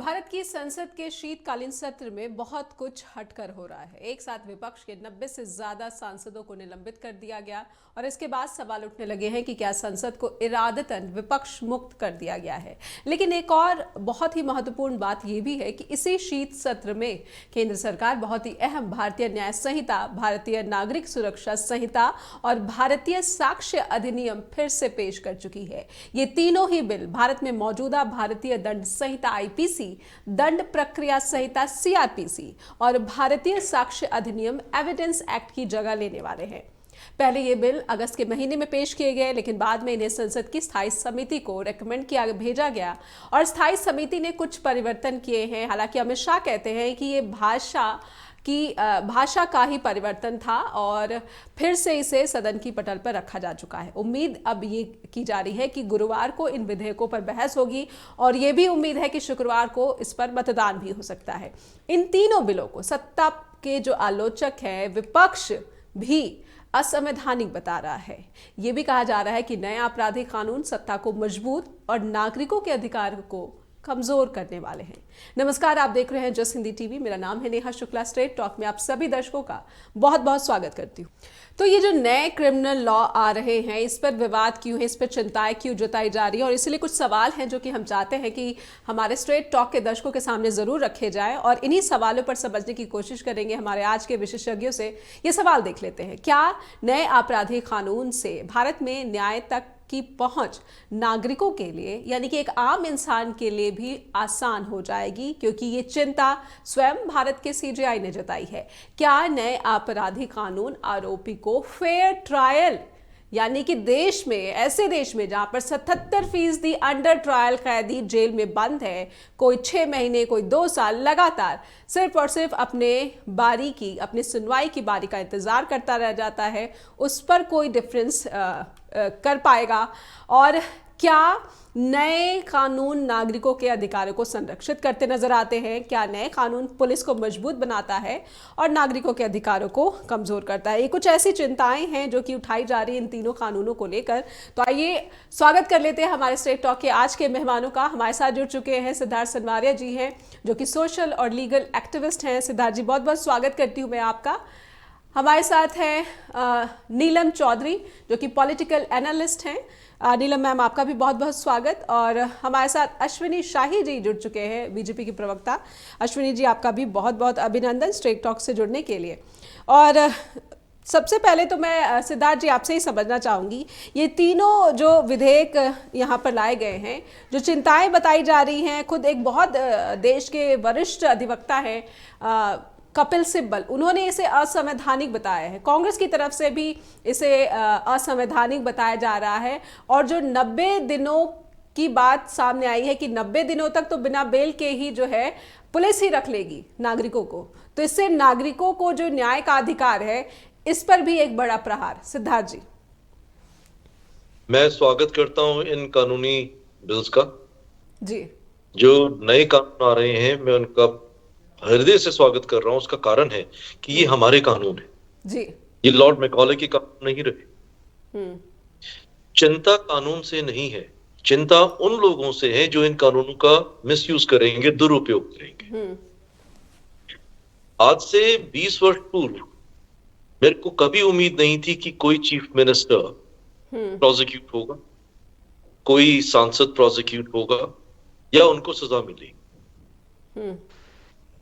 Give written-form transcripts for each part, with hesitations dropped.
भारत की संसद के शीतकालीन सत्र में बहुत कुछ हटकर हो रहा है। एक साथ विपक्ष के 90 से ज्यादा सांसदों को निलंबित कर दिया गया और इसके बाद सवाल उठने लगे हैं कि क्या संसद को इरादतन विपक्ष मुक्त कर दिया गया है। लेकिन एक और बहुत ही महत्वपूर्ण बात यह भी है कि इसी शीत सत्र में केंद्र सरकार बहुत ही अहम भारतीय न्याय संहिता, भारतीय नागरिक सुरक्षा संहिता और भारतीय साक्ष्य अधिनियम फिर से पेश कर चुकी है। ये तीनों ही बिल भारत में मौजूदा भारतीय दंड संहिता आईपीसी, दंड प्रक्रिया संहिता सीआरपीसी और भारतीय साक्ष्य अधिनियम एविडेंस एक्ट की जगह लेने वाले हैं। पहले ये बिल अगस्त के महीने में पेश किए गए, लेकिन बाद में इन्हें संसद की स्थायी समिति को रेकमेंड किया भेजा गया और स्थायी समिति ने कुछ परिवर्तन किए हैं। हालांकि अमित शाह कहते हैं कि ये भाषा का ही परिवर्तन था और फिर से इसे सदन की पटल पर रखा जा चुका है। उम्मीद अब ये की जा रही है कि गुरुवार को इन विधेयकों पर बहस होगी और ये भी उम्मीद है कि शुक्रवार को इस पर मतदान भी हो सकता है। इन तीनों बिलों को सत्ता के जो आलोचक हैं, विपक्ष भी असंवैधानिक बता रहा है। यह भी कहा जा रहा है कि नया आपराधिक कानून सत्ता को मजबूत और नागरिकों के अधिकार को कमजोर करने वाले हैं। नमस्कार, आप देख रहे हैं जस हिंदी टीवी। मेरा नाम है नेहा शुक्ला। स्ट्रेट टॉक में आप सभी दर्शकों का बहुत बहुत स्वागत करती हूँ। तो ये जो नए क्रिमिनल लॉ आ रहे हैं, इस पर विवाद क्यों है, इस पर चिंताएं क्यों जताई जा रही है और इसलिए कुछ सवाल हैं जो कि हम चाहते हैं कि हमारे स्ट्रेट टॉक के दर्शकों के सामने जरूर रखे जाएं और इन्हीं सवालों पर समझने की कोशिश करेंगे हमारे आज के विशेषज्ञों से। ये सवाल देख लेते हैं, क्या नए आपराधिक कानून से भारत में न्याय तक की पहुंच नागरिकों के लिए यानी कि एक आम इंसान के लिए भी आसान हो जाएगी, क्योंकि ये चिंता स्वयं भारत के सीजेआई ने जताई है। क्या नए आपराधिक कानून आरोपी को फेयर ट्रायल यानी कि देश में, ऐसे देश में जहां पर 77% अंडर ट्रायल कैदी जेल में बंद है, कोई 6 महीने, कोई 2 साल लगातार सिर्फ और सिर्फ अपनी सुनवाई की बारी का इंतजार करता रह जाता है, उस पर कोई डिफरेंस कर पाएगा? और क्या नए कानून नागरिकों के अधिकारों को संरक्षित करते नजर आते हैं? क्या नए कानून पुलिस को मजबूत बनाता है और नागरिकों के अधिकारों को कमजोर करता है? ये कुछ ऐसी चिंताएं हैं जो कि उठाई जा रही हैं इन तीनों कानूनों को लेकर। तो आइए स्वागत कर लेते हैं हमारे स्ट्रेट टॉक के आज के मेहमानों का। हमारे साथ जुड़ चुके हैं सिद्धार्थ सनवारिया जी हैं, जो कि सोशल और लीगल एक्टिविस्ट हैं। सिद्धार्थ जी, बहुत बहुत स्वागत करती हूँ मैं आपका। हमारे साथ हैं नीलम चौधरी, जो कि पॉलिटिकल एनालिस्ट हैं। नीलम मैम, आपका भी बहुत बहुत स्वागत। और हमारे साथ अश्विनी शाही जी जुड़ चुके हैं, बीजेपी की प्रवक्ता। अश्विनी जी, आपका भी बहुत बहुत अभिनंदन स्ट्रेट टॉक से जुड़ने के लिए। और सबसे पहले तो मैं सिद्धार्थ जी आपसे ही समझना चाहूँगी, ये तीनों जो विधेयक यहाँ पर लाए गए हैं, जो चिंताएं बताई जा रही हैं, खुद एक बहुत देश के वरिष्ठ अधिवक्ता हैं कपिल सिब्बल, उन्होंने इसे असंवैधानिक बताया है। कांग्रेस की तरफ से भी इसे असंवैधानिक बताया जा रहा है और जो 90 दिनों की बात सामने आई है कि 90 दिनों तक तो बिना बेल के ही जो है पुलिस ही रख लेगी नागरिकों को, तो इससे नागरिकों को जो न्याय का अधिकार है, इस पर भी एक बड़ा प्रहार। सिद्धार्थ जी, मैं स्वागत करता हूं इन कानूनी बिल्स का जी। जो नए कानून आ रहे हैं, मैं उनका हृदय से स्वागत कर रहा हूं। उसका कारण है कि ये हमारे कानून है जी। ये लॉर्ड मैकॉले के कानून नहीं रहे। चिंता कानून से नहीं है, चिंता उन लोगों से है जो इन कानूनों का मिसयूज करेंगे, दुरुपयोग करेंगे। आज से 20 वर्ष पूर्व मेरे को कभी उम्मीद नहीं थी कि कोई चीफ मिनिस्टर प्रोसिक्यूट होगा, कोई सांसद प्रोसिक्यूट होगा या उनको सजा मिलेगी,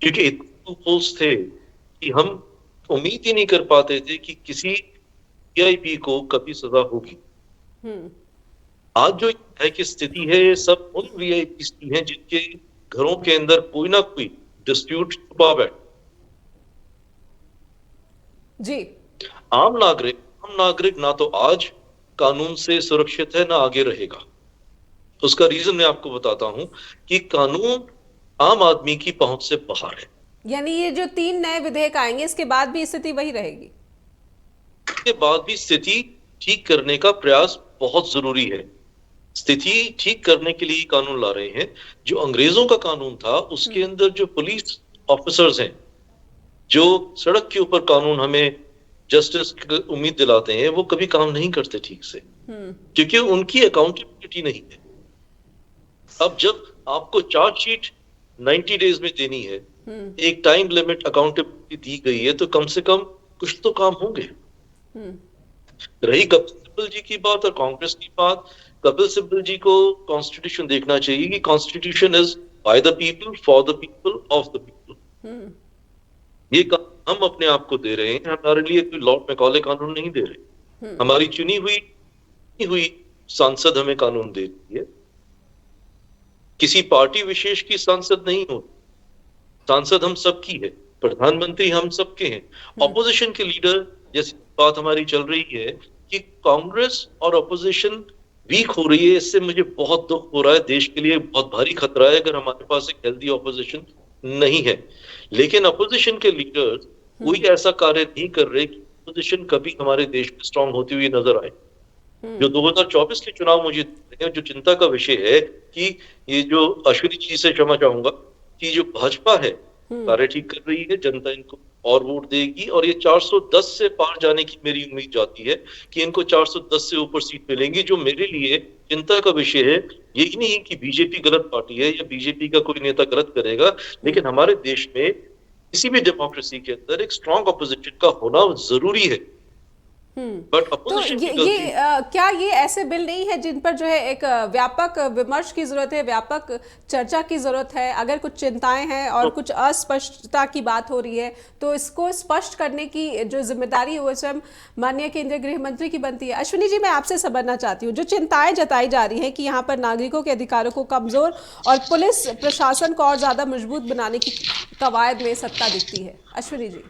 क्योंकि इतने होल्स थे कि हम उम्मीद ही नहीं कर पाते थे कि किसी वीआईपी को कभी सजा होगी। आज जो है कि स्थिति है, ये सब उन वीआईपी की है जिनके घरों के अंदर कोई ना कोई डिस्प्यूट छुपा बैठा। जी। आम नागरिक ना तो आज कानून से सुरक्षित है, ना आगे रहेगा। उसका रीजन मैं आपको बताता हूं कि कानून आम आदमी की पहुंच से बाहर है। यानी ये जो 3 नए विधेयक आएंगे, इसके बाद भी स्थिति वही रहेगी? इसके बाद भी स्थिति ठीक करने का प्रयास बहुत जरूरी है। स्थिति ठीक करने के लिए कानून ला रहे हैं। जो अंग्रेजों का कानून था, उसके अंदर जो पुलिस ऑफिसर्स हैं, जो सड़क के ऊपर कानून हमें जस्टिस की उम्मीद दिलाते हैं, वो कभी काम नहीं करते ठीक से, क्योंकि उनकी अकाउंटेबिलिटी नहीं है। अब जब आपको चार्जशीट 90 डेज में देनी है, एक टाइम लिमिट अकाउंटेबिलिटी दी गई है, तो कम से कम कुछ तो काम होंगे। रही कपिल सिब्बल जी की बात और कांग्रेस की बात, कपिल सिब्बल जी को कॉन्स्टिट्यूशन देखना चाहिए कि constitution is by the people, for the people, of the people. ये काम हम अपने आप को दे रहे हैं, हमारे लिए कोई लॉर्ड मैकॉले कानून नहीं दे रहे। हमारी चुनी हुई सांसद हमें कानून देती है, किसी पार्टी विशेष की सांसद नहीं होती। सांसद हम सबकी है, प्रधानमंत्री हम सबके हैं। ऑपोजिशन के लीडर, जैसी बात हमारी चल रही है कि कांग्रेस और ऑपोजिशन वीक हो रही है, इससे मुझे बहुत दुख हो रहा है। देश के लिए बहुत भारी खतरा है अगर हमारे पास एक हेल्दी ऑपोजिशन नहीं है। लेकिन ऑपोजिशन के लीडर्स कोई ऐसा कार्य नहीं कर रहे कि ऑपोजिशन कभी हमारे देश में स्ट्रांग होती हुई नजर आए। जो 2024 के चुनाव मुझे जो चिंता का विषय है कि ये जो अश्विनी जी से क्षमा चाहूंगा कि जो भाजपा है कार्य ठीक कर रही है, जनता इनको और वोट देगी और ये 410 से पार जाने की मेरी उम्मीद जाती है कि इनको 410 से ऊपर सीट मिलेंगी। जो मेरे लिए चिंता का विषय है, यही नहीं कि बीजेपी गलत पार्टी है या बीजेपी का कोई नेता गलत करेगा, लेकिन हमारे देश में किसी भी डेमोक्रेसी के अंदर एक स्ट्रांग ऑपोजिशन का होना जरूरी है। बट तो क्या ये ऐसे बिल नहीं है जिन पर जो है एक व्यापक विमर्श की जरूरत है, व्यापक चर्चा की जरूरत है? अगर कुछ चिंताएं हैं और कुछ अस्पष्टता की बात हो रही है तो इसको स्पष्ट करने की जो जिम्मेदारी है वो स्वयं माननीय केंद्रीय गृह मंत्री की बनती है। अश्विनी जी, मैं आपसे समझना चाहती हूँ, जो चिंताएं जताई जा रही है कि यहाँ पर नागरिकों के अधिकारों को कमजोर और पुलिस प्रशासन को और ज्यादा मजबूत बनाने की कवायद में सत्ता दिखती है, अश्विनी जी।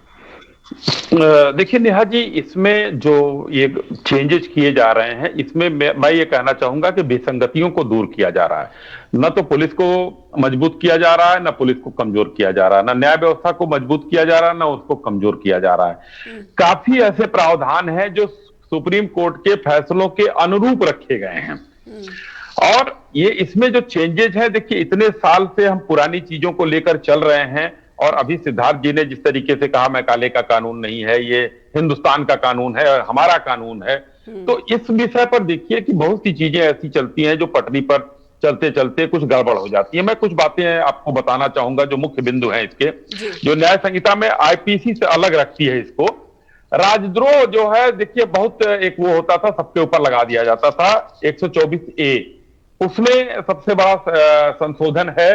देखिए नेहा जी, इसमें जो ये चेंजेस किए जा रहे हैं, इसमें मैं ये कहना चाहूंगा कि विसंगतियों को दूर किया जा रहा है। न तो पुलिस को मजबूत किया जा रहा है, न पुलिस को कमजोर किया जा रहा है, न न्याय व्यवस्था को मजबूत किया जा रहा है, न उसको कमजोर किया जा रहा है। काफी ऐसे प्रावधान हैं जो सुप्रीम कोर्ट के फैसलों के अनुरूप रखे गए हैं। और ये इसमें जो चेंजेस है, देखिए इतने साल से हम पुरानी चीजों को लेकर चल रहे हैं और अभी सिद्धार्थ जी ने जिस तरीके से कहा मैकाले का कानून नहीं है, ये हिंदुस्तान का कानून है और हमारा कानून है, तो इस विषय पर देखिए कि बहुत सी चीजें ऐसी चलती हैं जो पटरी पर चलते चलते कुछ गड़बड़ हो जाती है। मैं कुछ बातें आपको बताना चाहूंगा जो मुख्य बिंदु हैं इसके, जो न्याय संहिता में आईपीसी से अलग रखती है इसको। राजद्रोह जो है, देखिए बहुत एक वो होता था, सबके ऊपर लगा दिया जाता था 124A, उसमें सबसे बड़ा संशोधन है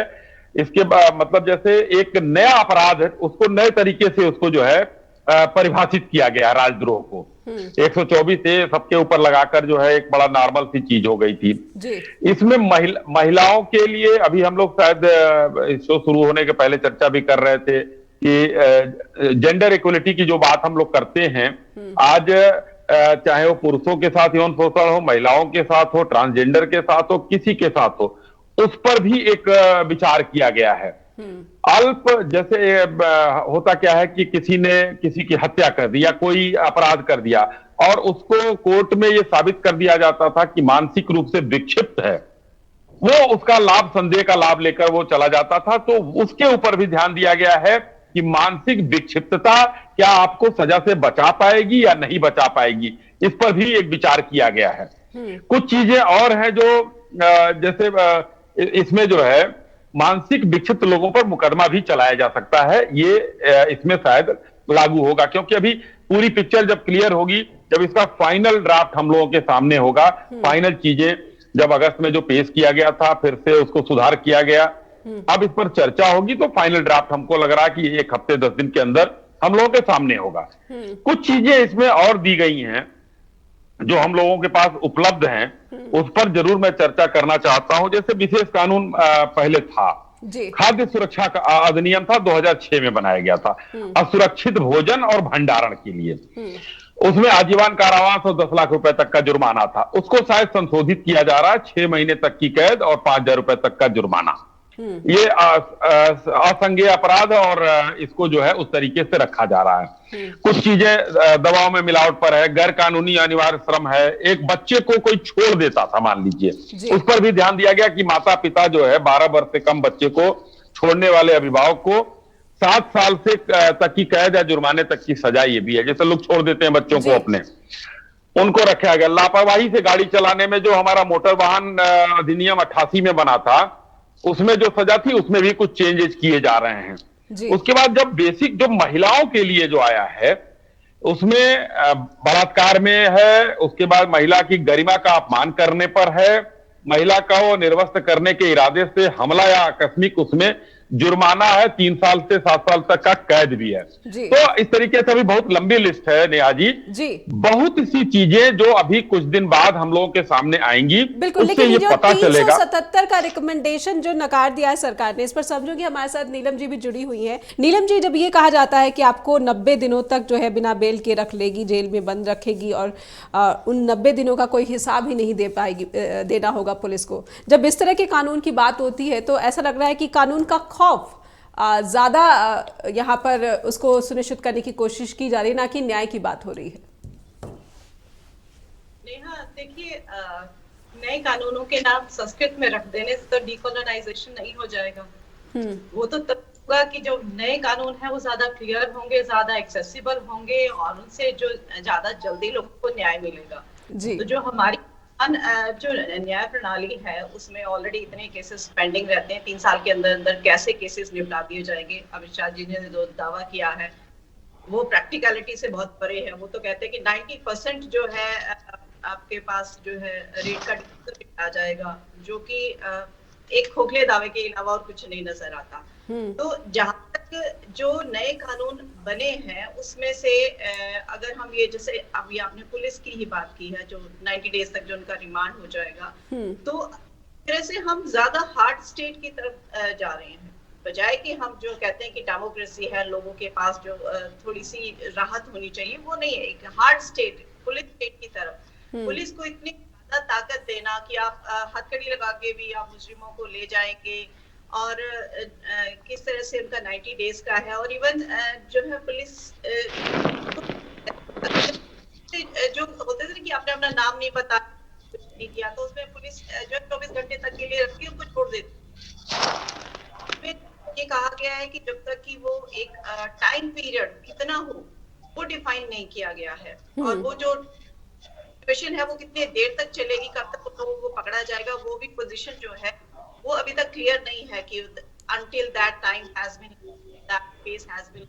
इसके मतलब जैसे एक नया अपराध है उसको नए तरीके से उसको जो है परिभाषित किया गया राजद्रोह को। 124A सबके ऊपर लगाकर जो है एक बड़ा नॉर्मल सी चीज हो गई थी। इसमें महिलाओं के लिए अभी हम लोग शायद शो शुरू होने के पहले चर्चा भी कर रहे थे कि जेंडर इक्वलिटी की जो बात हम लोग करते हैं आज, चाहे वो पुरुषों के साथ यौन शोषण हो, महिलाओं के साथ हो, ट्रांसजेंडर के साथ हो, किसी के साथ हो, उस पर भी एक विचार किया गया है। अल्प जैसे होता क्या है कि किसी ने किसी की हत्या कर दी या कोई अपराध कर दिया और उसको कोर्ट में यह साबित कर दिया जाता था कि मानसिक रूप से विक्षिप्त है, वो उसका लाभ, संदेह का लाभ लेकर वो चला जाता था। तो उसके ऊपर भी ध्यान दिया गया है कि मानसिक विक्षिप्तता क्या आपको सजा से बचा पाएगी या नहीं बचा पाएगी, इस पर भी एक विचार किया गया है। कुछ चीजें और हैं जो जैसे इसमें जो है मानसिक विक्षिप्त लोगों पर मुकदमा भी चलाया जा सकता है, ये इसमें शायद लागू होगा, क्योंकि अभी पूरी पिक्चर जब क्लियर होगी, जब इसका फाइनल ड्राफ्ट हम लोगों के सामने होगा, फाइनल चीजें जब अगस्त में जो पेश किया गया था फिर से उसको सुधार किया गया, अब इस पर चर्चा होगी, तो फाइनल ड्राफ्ट हमको लग रहा है कि 1 हफ्ते 10 दिन के अंदर हम लोगों के सामने होगा। कुछ चीजें इसमें और दी गई हैं जो हम लोगों के पास उपलब्ध हैं, उस पर जरूर मैं चर्चा करना चाहता हूं। जैसे विशेष कानून पहले था, खाद्य सुरक्षा का अधिनियम था, 2006 में बनाया गया था, असुरक्षित भोजन और भंडारण के लिए। उसमें आजीवन कारावास और 10 लाख रुपए तक का जुर्माना था, उसको शायद संशोधित किया जा रहा है, 6 महीने तक की कैद और 5,000 रुपए तक का जुर्माना। ये असंज्ञेय अपराध और इसको जो है उस तरीके से रखा जा रहा है। कुछ चीजें दवाओं में मिलावट पर है, गैर कानूनी अनिवार्य श्रम है, एक बच्चे को कोई छोड़ देता था मान लीजिए, उस पर भी ध्यान दिया गया कि माता पिता जो है 12 वर्ष से कम बच्चे को छोड़ने वाले अभिभावक को 7 साल से तक की कैद या जुर्माने तक की सजा ये भी है। जैसे लोग छोड़ देते हैं बच्चों को अपने, उनको रखा गया। लापरवाही से गाड़ी चलाने में जो हमारा मोटर वाहन अधिनियम 88 में बना था, उसमें जो सजा थी उसमें भी कुछ चेंजेस किए जा रहे हैं। जी उसके बाद जब बेसिक जो महिलाओं के लिए जो आया है उसमें बलात्कार में है, उसके बाद महिला की गरिमा का अपमान करने पर है, महिला का वो निर्वस्त्र करने के इरादे से हमला या आकस्मिक उसमें जुर्माना है, 3 साल से 7 साल तक का कैद भी है। जी तो इस तरीके से अभी बहुत लंबी लिस्ट है नेहा जी। जी बहुत सी चीजें जो अभी कुछ दिन बाद हम लोगों के सामने आएंगी, बिल्कुल। उससे लेकिन ये जो पता चलेगा। 377 का रिकमेंडेशन जो नकार दिया है सरकार ने, इस पर समझो कि हमारे साथ नीलम जी भी जुड़ी हुई हैं। नीलम जी, जब ये कहा जाता है कि आपको 90 दिनों तक जो है बिना बेल के रख लेगी, जेल में बंद रखेगी और उन 90 दिनों का कोई हिसाब ही नहीं दे पाएगी, देना होगा पुलिस को, जब इस तरह के कानून की बात होती है तो ऐसा लग रहा है कि कानून का खौफ ज्यादा यहाँ पर उसको सुनिश्चित करने की कोशिश की जा रही है, ना कि न्याय की बात हो रही है। नेहा, देखिए, नए कानूनों के नाम संस्कृत में रख देने से तो डीकोलोनाइजेशन नहीं हो जाएगा। वो तो तब होगा कि जो नए कानून है वो ज्यादा क्लियर होंगे, ज्यादा एक्सेसिबल होंगे और उनसे जो ज्यादा जल्दी लोगों को न्याय मिलेगा। जी तो जो हमारी जो न्याय प्रणाली है उसमें ऑलरेडी इतने केसेस पेंडिंग रहते हैं, 3 साल के अंदर अंदर कैसे केसेस निपटा दिए जाएंगे। अमित शाह जी ने जो दावा किया है वो प्रैक्टिकलिटी से बहुत परे है। वो तो कहते हैं कि 90% जो है आपके पास जो है रेट का आ जाएगा, जो कि एक खोखले दावे के अलावा और कुछ नहीं नजर आता। तो जहां तक जो नए कानून बने हैं उसमें से अगर हम ये, जैसे अभी आपने पुलिस की ही बात की है, जो 90 डेज तक जो उनका रिमांड हो जाएगा, तो तरह से हम ज्यादा हार्ड स्टेट की तरफ जा रहे हैं, बजाय कि हम जो कहते हैं कि डेमोक्रेसी है, लोगों के पास जो थोड़ी सी राहत होनी चाहिए, वो नहीं है। एक हार्ड स्टेट, पुलिस स्टेट की तरफ पुलिस को इतनी ज्यादा ताकत देना कि आप हथकड़ी लगा के भी आप मुजरिमों को ले जाएंगे, और किस तरह से उनका 90 डेज का है। और इवन जो है पुलिस जो होते थे कि आपने अपना नाम नहीं बता नहीं किया तो उसमें पुलिस जो 24 घंटे तक के लिए रख के उनको छोड़ देती। ये कहा गया है कि जब तक कि वो एक टाइम पीरियड कितना हो वो डिफाइन नहीं किया गया है, और वो जो सिचुएशन है वो कितने देर तक चलेगी, कब तक लोगों को पकड़ा जाएगा, वो भी पोजीशन जो है वो अभी तक क्लियर नहीं है कि until that time has been, that case has been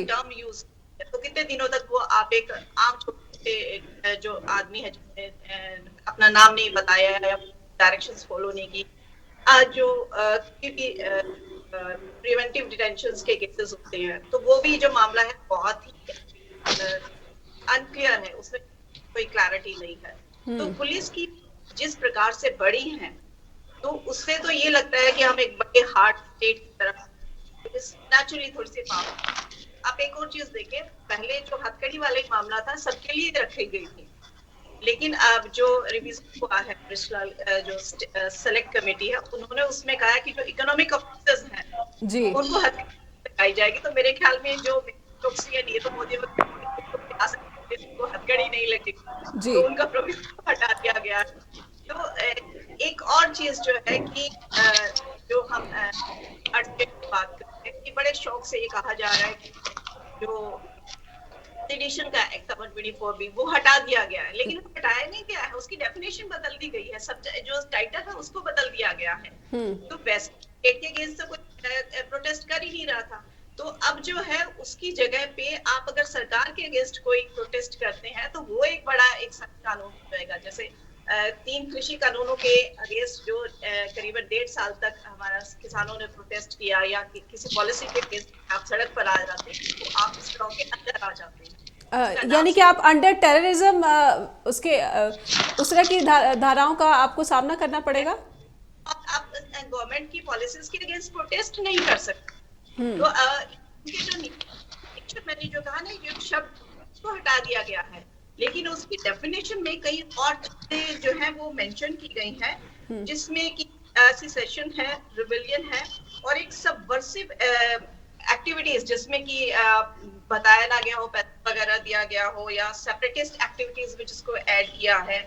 term use, तो कितने दिनों तक वो आप एक आम छोटे जो आदमी है जिसने अपना नाम नहीं बताया या डायरेक्शंस फॉलो नहीं की, जो प्रिवेंटिव डिटेंशंस के केसेस होते हैं, तो वो भी जो मामला है बहुत ही अनक्लियर है, उसमें कोई क्लैरिटी नहीं है। तो पुलिस की जिस प्रकार से बढ़ी है तो उससे तो ये लगता है कि हम एक बड़े हार्ड स्टेट की तरफ नेचुरली थोड़ी सी पावर। आप एक और चीज देखें, पहले जो हथकड़ी वाला एक मामला था सबके लिए रखी गई थी, लेकिन अब जो रिवीजन हुआ है ब्रिस्लाल जो सेलेक्ट कमेटी है, उन्होंने उसमें कहा है कि जो इकोनॉमिक ऑफिसर्स हैं जी उनको हथकड़ी लगाई जाएगी। तो मेरे ख्याल में जो नीरव मोदी को हथकड़ी नहीं लगेगी तो उनका प्रोविजन हटा दिया गया। तो एक और चीज जो है कि जो हम बात करते हैं कि बड़े शौक से ये कहा जा रहा है कि जो सेडिशन का एक्ट 124B वो हटा दिया गया है, लेकिन हटाया नहीं गया है, उसकी डेफिनेशन बदल दी गई है, सब जो टाइटल है उसको बदल दिया गया है। तो वेस्ट स्टेट के अगेंस्ट तो कोई प्रोटेस्ट कर ही नहीं रहा था, तो अब जो है उसकी जगह पे आप अगर सरकार के अगेंस्ट कोई प्रोटेस्ट करते हैं तो वो एक बड़ा एक सख्त कानून हो जाएगा। जैसे 3 कृषि कानूनों के अगेंस्ट जो करीबन 1.5 साल तक हमारा किसानों ने प्रोटेस्ट किया या किसी पॉलिसी के अगेंस्ट आप सड़क पर आ जाते हैं तो आप इस लॉ के अंदर आ जाते हैं। यानी कि आप अंडर टेररिज्म उसके उस तरह की धाराओं का आपको सामना करना पड़ेगा। आप गवर्नमेंट की पॉलिसीज के अगेंस्ट प्रोटेस्ट नहीं कर सकते। तो जो मैंने जो कहा ना, ये शब्द को हटा दिया गया है, लेकिन उसकी डेफिनेशन में कई और चीजें जो है वो मेंशन की गई हैं, जिसमें कि सेसेशन है, रिबेलियन है और एक सबवर्सिव एक्टिविटीज जिसमें कि बताया ना गया हो, पैसा वगैरह दिया गया हो या सेपरेटिस्ट एक्टिविटीज में जिसको ऐड किया है।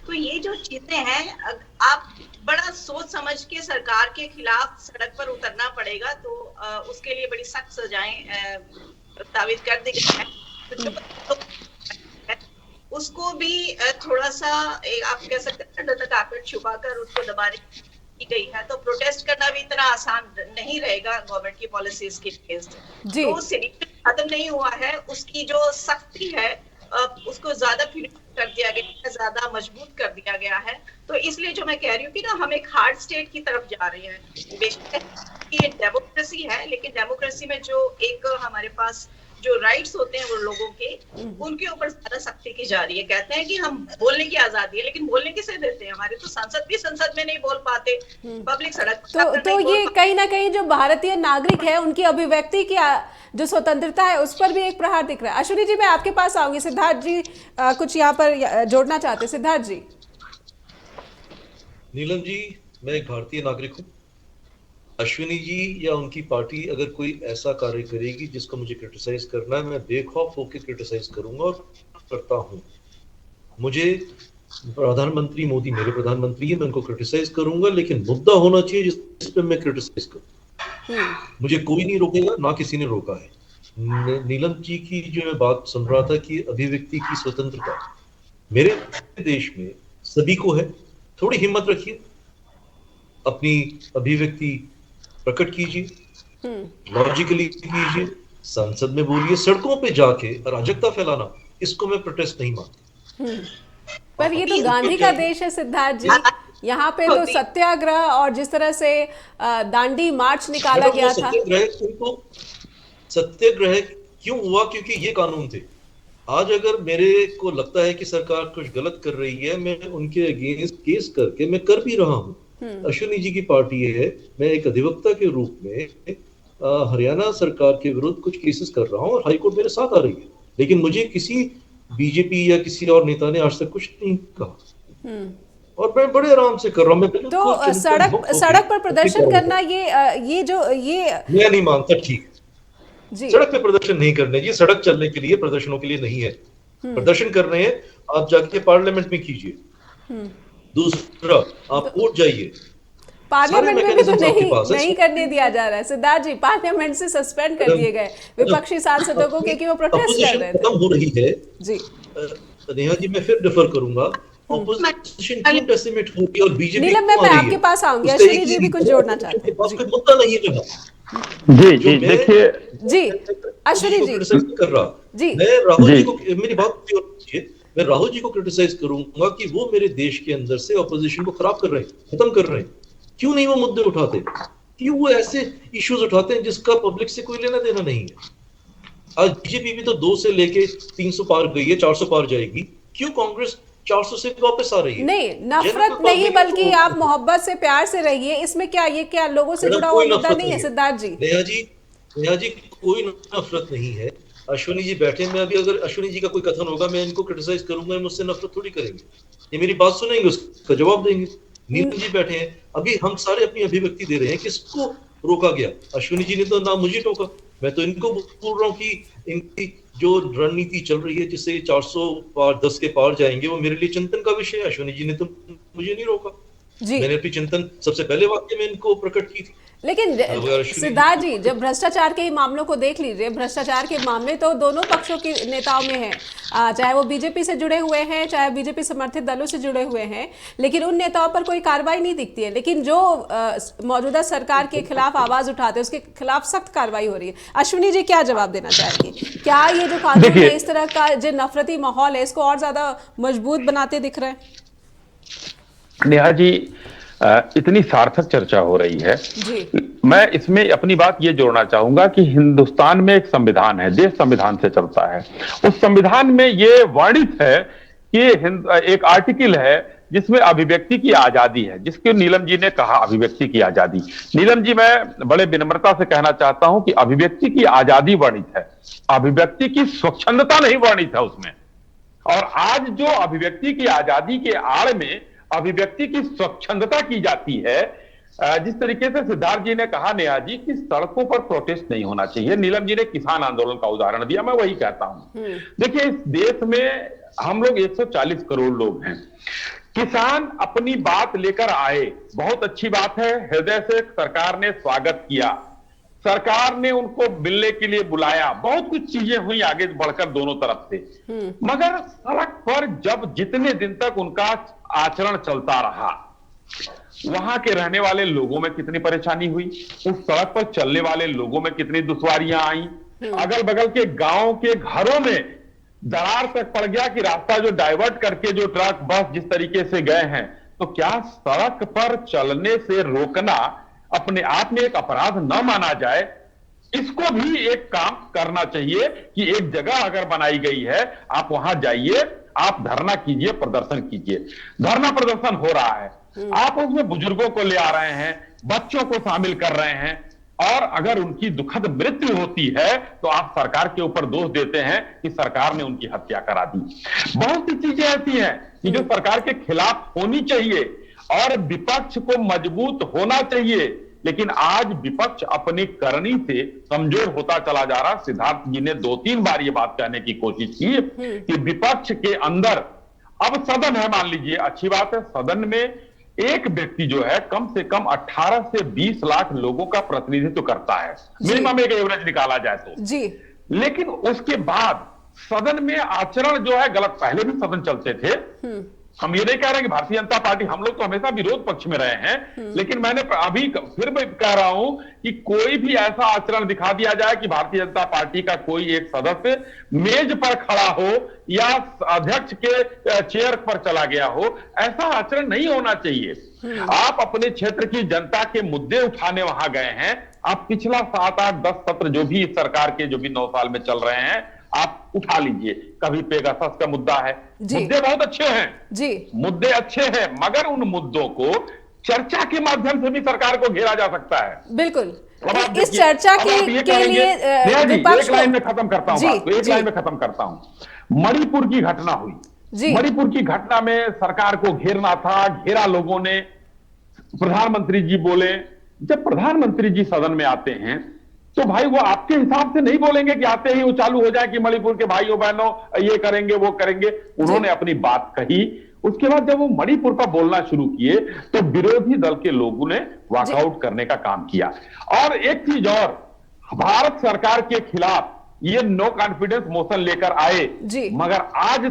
तो ये जो चीजें हैं आप बड़ा सोच समझ के सरकार के खिलाफ सड़क पर उतरना पड़ेगा, तो उसके लिए बड़ी सख्त सजाएं प्रस्तावित कर दी गई है। तो उसको भी थोड़ा सा आप कह सकते हैं अंडर द कारपेट छुपाकर उसको दबाने की गई है, तो प्रोटेस्ट करना भी इतना आसान नहीं रहेगा गवर्नमेंट की पॉलिसीज के अगेंस्ट। जी। तो सिलेक्शन खत्म नहीं हुआ है, उसकी जो सख्ती है उसको ज्यादा कर दिया गया है, ज्यादा मजबूत कर दिया गया है। तो इसलिए जो मैं कह रही हूँ कि ना हम एक हार्ड स्टेट की तरफ जा रहे हैं। बेशक ये डेमोक्रेसी है, लेकिन डेमोक्रेसी में जो एक हमारे पास जो राइट्स होते हैं वो लोगों के, उनके ऊपर ज्यादा सख्ती की जा रही है। कहते हैं कि हम बोलने की आजादी है, लेकिन बोलने किसे देते हैं? हमारे तो संसद भी संसद में नहीं बोल पाते, पब्लिक सड़क तो ये कहीं ना कहीं जो भारतीय नागरिक है उनकी अभिव्यक्ति की जो स्वतंत्रता है उस पर भी एक प्रहार दिख रहा है। अश्विनी जी, मैं आपके पास आऊंगी। सिद्धार्थ जी कुछ यहाँ पर जोड़ना चाहते हैं। सिद्धार्थ जी। नीलम जी, मैं एक भारतीय नागरिक हूँ। अश्विनी जी या उनकी पार्टी अगर कोई ऐसा कार्य करेगी जिसको मुझे क्रिटिसाइज करना है, मैं बेखौफ होकर क्रिटिसाइज करूंगा और करता हूँ। मुझे प्रधानमंत्री मोदी मेरे प्रधानमंत्री है, मैं उनको क्रिटिसाइज करूंगा, लेकिन मुद्दा होना चाहिए जिस पे मैं क्रिटिसाइज करूँ। मुझे कोई नहीं रोकेगा, ना किसी ने रोका है। नीलम जी की जो मैं बात सुन रहा था कि अभिव्यक्ति की स्वतंत्रता मेरे देश में सभी को है। थोड़ी हिम्मत रखिए, अपनी अभिव्यक्ति प्रकट कीजिए, लॉजिकली कीजिए, संसद में बोलिए। सड़कों पे जाके अराजकता फैलाना, इसको मैं प्रोटेस्ट नहीं मानता। पर ये तो गांधी का देश है सिद्धार्थ जी। यहाँ पे तो सत्याग्रह और जिस तरह से दांडी मार्च निकाला गया था। सत्याग्रह क्यों हुआ? क्योंकि ये कानून थे। आज अगर मेरे को लगता है कि सरकार कुछ गलत कर रही है, मैं उनके अगेंस्ट केस करके मैं कर भी रहा हूँ। अश्विनी जी की पार्टी है, मैं एक अधिवक्ता के रूप में हरियाणा सरकार के विरुद्ध कुछ केसेस कर रहा हूँ और हाईकोर्ट मेरे साथ आ रही है। लेकिन मुझे किसी बीजेपी या किसी और नेता ने आज तक कुछ नहीं कहा और मैं बड़े आराम से कर रहा हूँ। तो सड़क पर प्रदर्शन करना मैं नहीं मानता ठीक जी। सड़क पे प्रदर्शन नहीं करने जी, सड़क चलने के लिए, प्रदर्शनों के लिए नहीं है। प्रदर्शन कर रहे हैं, आप जाके पार्लियामेंट में कीजिए। दूसरा, आप उठ जाइए। पार्लियामेंट में भी तो नहीं करने दिया जा रहा है सिद्धार्थ जी। पार्लियामेंट से सस्पेंड कर दिए गए विपक्षी सांसदों को क्योंकि वो प्रोटेस्ट कर रहे थे। खत्म हो रही है जी। नेहा जी, मैं फिर डिफर करूंगा। ऑपोजिशन क्यों डेसिमेट होगी और बीजेपी नीलम, मैं आपके पास आऊंगी। अश्विनी जी भी कुछ जोड़ना चाहते हैं। कोई मुद्दा नहीं रहा जी। देखिए जी, अश्विनी जी कर रहा जी, मैं राहुल जी को, मेरी बात कीजिए, मैं राहुल जी को क्रिटिसाइज करूंगा कि वो मेरे देश के अंदर से ऑपोजिशन को खराब कर रहे हैं, खत्म कर रहे हैं। क्यों नहीं वो मुद्दे उठाते? क्यों वो ऐसे इश्यूज उठाते हैं जिसका पब्लिक से कोई लेना देना नहीं है? आज बीजेपी भी तो 2 से लेके 300 पार गई है, 400 पार जाएगी। क्यों कांग्रेस 400 से वापस आ रही है? नहीं, नफरत नहीं, बल्कि आप मोहब्बत से, प्यार से रहिए। इसमें क्या, ये क्या लोगों से जुड़ा हुआ मुद्दा नहीं है सिद्धार्थ जी? नेहा जी, कोई नफरत नहीं है। अश्विनी जी बैठे, मैं अभी अगर अश्विनी जी का कोई कथन होगा मैं इनको क्रिटिसाइज करूंगा, मुझसे नफरत थोड़ी करेंगे। ये मेरी बात सुनेंगे, उसका जवाब देंगे। नीलम जी बैठे हैं, अभी हम सारे अपनी अभिव्यक्ति दे रहे हैं। किसको रोका गया? अश्विनी जी ने तो ना मुझे टोका। मैं तो इनको बोल रहा हूँ कि इनकी जो रणनीति चल रही है जिससे 400 पार 10 के पार जाएंगे, वो मेरे लिए चिंतन का विषय है। अश्विनी जी ने तो मुझे नहीं रोका जी। मैंने अपनी चिंतन सबसे पहले वाक्य में इनको प्रकट की थी। लेकिन सिद्धार्थ जी, जब भ्रष्टाचार के ही मामलों को देख लीजिए, भ्रष्टाचार के मामले तो दोनों पक्षों के नेताओं में हैं, चाहे वो बीजेपी से जुड़े हुए हैं, चाहे बीजेपी समर्थित दलों से जुड़े हुए हैं, लेकिन उन नेताओं पर कोई कार्रवाई नहीं दिखती है। लेकिन जो मौजूदा सरकार के खिलाफ आवाज उठाते हैं उसके खिलाफ सख्त कार्रवाई हो रही है। अश्विनी जी क्या जवाब देना चाहेंगे? क्या ये जो कानून है, इस तरह का जो नफरती माहौल है, इसको और ज्यादा मजबूत बनाते दिख रहे हैं? नेहा जी, इतनी सार्थक चर्चा हो रही है जी। मैं इसमें अपनी बात ये जोड़ना चाहूंगा कि हिंदुस्तान में एक संविधान है, देश संविधान से चलता है। उस संविधान में ये वर्णित है कि एक आर्टिकल है जिसमें अभिव्यक्ति की आजादी है, जिसके नीलम जी ने कहा अभिव्यक्ति की आजादी। नीलम जी, मैं बड़े विनम्रता से कहना चाहता हूं कि अभिव्यक्ति की आजादी वर्णित है, अभिव्यक्ति की स्वच्छंदता नहीं वर्णित है उसमें। और आज जो अभिव्यक्ति की आजादी के आड़ में अभिव्यक्ति की स्वच्छंदता की जाती है, जिस तरीके से सिद्धार्थ जी ने कहा नेहा जी कि सड़कों पर प्रोटेस्ट नहीं होना चाहिए, नीलम जी ने किसान आंदोलन का उदाहरण दिया, मैं वही कहता हूं। देखिए, इस देश में हम लोग 140 करोड़ लोग हैं। किसान अपनी बात लेकर आए, बहुत अच्छी बात है, हृदय से सरकार ने स्वागत किया, सरकार ने उनको मिलने के लिए बुलाया, बहुत कुछ चीजें हुई आगे बढ़कर दोनों तरफ से। मगर सड़क पर जब जितने दिन तक उनका आचरण चलता रहा, वहां के रहने वाले लोगों में कितनी परेशानी हुई, उस सड़क पर चलने वाले लोगों में कितनी दुश्वारियां आई, अगल बगल के गांव के घरों में दरार तक पड़ गया कि रास्ता जो डाइवर्ट करके जो ट्रक बस जिस तरीके से गए हैं, तो क्या सड़क पर चलने से रोकना अपने आप में एक अपराध न माना जाए? इसको भी एक काम करना चाहिए कि एक जगह अगर बनाई गई है, आप वहां जाइए, आप धरना कीजिए, प्रदर्शन कीजिए। धरना प्रदर्शन हो रहा है, आप उसमें बुजुर्गों को ले आ रहे हैं, बच्चों को शामिल कर रहे हैं, और अगर उनकी दुखद मृत्यु होती है तो आप सरकार के ऊपर दोष देते हैं कि सरकार ने उनकी हत्या करा दी। बहुत सी चीजें ऐसी हैं कि जो सरकार के खिलाफ होनी चाहिए और विपक्ष को मजबूत होना चाहिए, लेकिन आज विपक्ष अपनी करनी से कमजोर होता चला जा रहा। सिद्धार्थ जी ने 2-3 बार ये बात कहने की कोशिश की कि विपक्ष के अंदर अब सदन है, मान लीजिए अच्छी बात है, सदन में एक व्यक्ति जो है कम से कम 18 से 20 लाख लोगों का प्रतिनिधित्व करता है, मिनिमम एक एवरेज निकाला जाए तो जी। लेकिन उसके बाद सदन में आचरण जो है गलत, पहले भी सदन चलते थे, हम ये नहीं कह रहे कि भारतीय जनता पार्टी, हम लोग तो हमेशा विरोध पक्ष में रहे हैं, लेकिन मैंने अभी फिर मैं कह रहा हूं कि कोई भी ऐसा आचरण दिखा दिया जाए कि भारतीय जनता पार्टी का कोई एक सदस्य मेज पर खड़ा हो या अध्यक्ष के चेयर पर चला गया हो, ऐसा आचरण नहीं होना चाहिए। आप अपने क्षेत्र की जनता के मुद्दे उठाने वहां गए हैं, आप पिछला 7, 8, 10 सत्र जो भी इस सरकार के जो भी 9 साल में चल रहे हैं, आप उठा लीजिए। कभी पेगासस का मुद्दा है, मुद्दे बहुत अच्छे हैं जी, मुद्दे अच्छे हैं, मगर उन मुद्दों को चर्चा के माध्यम से भी सरकार को घेरा जा सकता है। बिल्कुल, इस देखिए, चर्चा अब आप के ये लिए कहेंगे, विपक्ष एक लाइन में खत्म करता हूं बात, तो एक जी। लाइन में खत्म करता हूं। मणिपुर की घटना हुई, मणिपुर की घटना में सरकार को घेरना था, घेरा लोगों ने, प्रधानमंत्री जी बोले। जब प्रधानमंत्री जी सदन में आते हैं तो भाई वो आपके हिसाब से नहीं बोलेंगे कि आते ही वो चालू हो जाए कि मणिपुर के भाइयों बहनों ये करेंगे वो करेंगे। उन्होंने अपनी बात कही, उसके बाद जब वो मणिपुर पर बोलना शुरू किए तो विरोधी दल के लोगों ने वॉकआउट करने का काम किया। और एक चीज और, भारत सरकार के खिलाफ ये नो कॉन्फिडेंस मोशन लेकर आए, मगर आज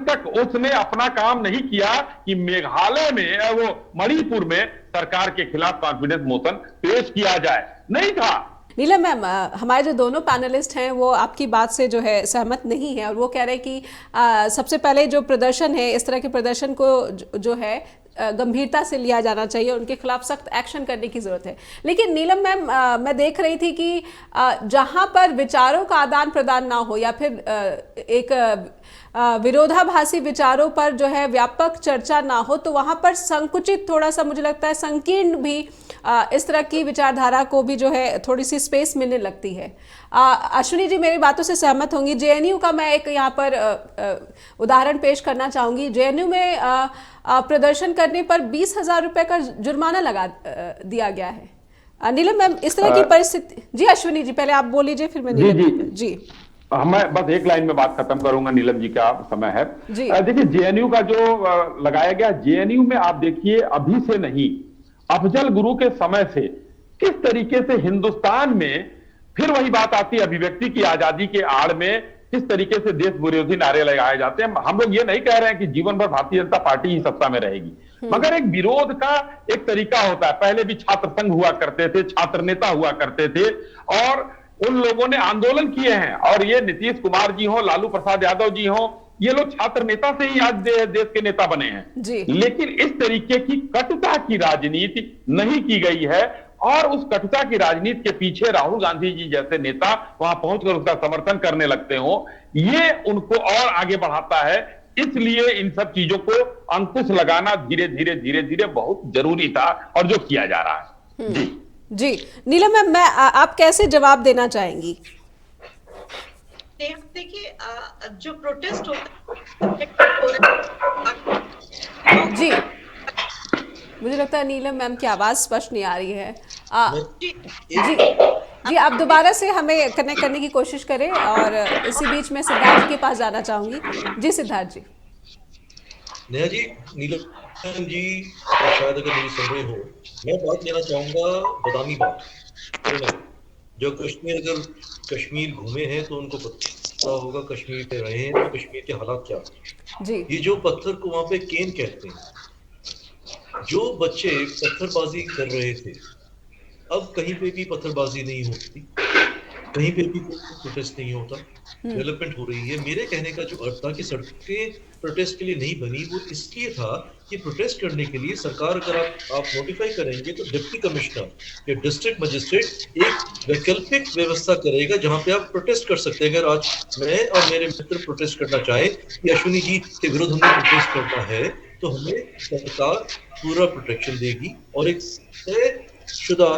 तक उसने अपना काम नहीं किया कि मेघालय में, वो मणिपुर में सरकार के खिलाफ कॉन्फिडेंस मोशन पेश किया जाए, नहीं था। नीलम मैम, हमारे जो दोनों पैनलिस्ट हैं वो आपकी बात से जो है सहमत नहीं है, और वो कह रहे हैं कि सबसे पहले जो प्रदर्शन है, इस तरह के प्रदर्शन को जो है गंभीरता से लिया जाना चाहिए, उनके खिलाफ सख्त एक्शन करने की जरूरत है। लेकिन नीलम मैम, मैं देख रही थी कि जहां पर विचारों का आदान प्रदान ना हो या फिर एक विरोधाभासी विचारों पर जो है व्यापक चर्चा ना हो, तो वहां पर संकुचित, थोड़ा सा मुझे लगता है संकीर्ण भी इस तरह की विचारधारा को भी जो है थोड़ी सी स्पेस मिलने लगती है। अश्विनी जी मेरी बातों से सहमत होंगी। जेएनयू का मैं एक यहाँ पर उदाहरण पेश करना चाहूंगी। जेएनयू में प्रदर्शन करने पर 20,000 रुपए का जुर्माना लगा दिया गया है। नीलम मैम, इस तरह की परिस्थिति, जी अश्विनी जी पहले आप बोल लीजिए, फिर मैं नीलम जी। मैं बस एक लाइन में बात खत्म करूंगा, नीलम जी का समय है। देखिए जेएनयू का जो लगाया गया, जेएनयू में आप देखिए अभी से नहीं, अफजल गुरु के समय से किस तरीके से हिंदुस्तान में फिर वही बात आती है, अभिव्यक्ति की आजादी के आड़ में किस तरीके से देश विरोधी नारे लगाए जाते हैं। हम लोग ये नहीं कह रहे हैं कि जीवन भर भारतीय जनता पार्टी ही सत्ता में रहेगी, मगर एक विरोध का एक तरीका होता है। पहले भी छात्र संघ हुआ करते थे, छात्र नेता हुआ करते थे, और उन लोगों ने आंदोलन किए हैं। और ये नीतीश कुमार जी हो, लालू प्रसाद यादव जी हो, ये लोग छात्र नेता से ही आज देश के नेता बने हैं। लेकिन इस तरीके की कटुता की राजनीति नहीं की गई है, और उस कटुता की राजनीति के पीछे राहुल गांधी जी जैसे नेता वहां पहुंचकर उसका समर्थन करने लगते हो, ये उनको और आगे बढ़ाता है। इसलिए इन सब चीजों को अंकुश लगाना धीरे धीरे धीरे धीरे बहुत जरूरी था, और जो किया जा रहा है। जी नीलम मैम, आप कैसे जवाब देना चाहेंगी? देखिए, जो प्रोटेस्ट होता है जी, मुझे लगता है नीलम मैम की आवाज स्पष्ट नहीं आ रही है। जी आप दोबारा से हमें कनेक्ट करने की कोशिश करें, और इसी बीच में सिद्धार्थ जी के पास जाना चाहूंगी। जी सिद्धार्थ जी। नेहा जी, नीलम जी शायद अगर मेरी सुन रहे हो, मैं बात लेना चाहूंगा बदामी बात। जो कश्मीर घूमे हैं तो उनको पता होगा, कश्मीर पे रहे हैं तो कश्मीर के हालात क्या जी। ये जो पत्थर को वहां पे केन कहते हैं, जो बच्चे पत्थरबाजी कर रहे थे, अब कहीं पे भी पत्थरबाजी नहीं होती, कहीं पे भी प्रोटेस्ट नहीं होता, डेवलपमेंट हो रही है। मेरे कहने का जो अर्थ था कि सड़कें प्रोटेस्ट के लिए नहीं बनी, वो इसलिए था कि प्रोटेस्ट करने के लिए सरकार, अगर आप नोटिफाई करेंगे तो डिप्टी कमिश्नर या डिस्ट्रिक्ट मजिस्ट्रेट एक वैकल्पिक व्यवस्था करेगा जहां पे आप प्रोटेस्ट कर सकते हैं। अगर आज मैं और मेरे मित्र प्रोटेस्ट करना चाहे कि अश्विनी जी के विरुद्ध हमें प्रोटेस्ट करना है, तो हमें सरकार पूरा प्रोटेक्शन देगी और एक तयशुदा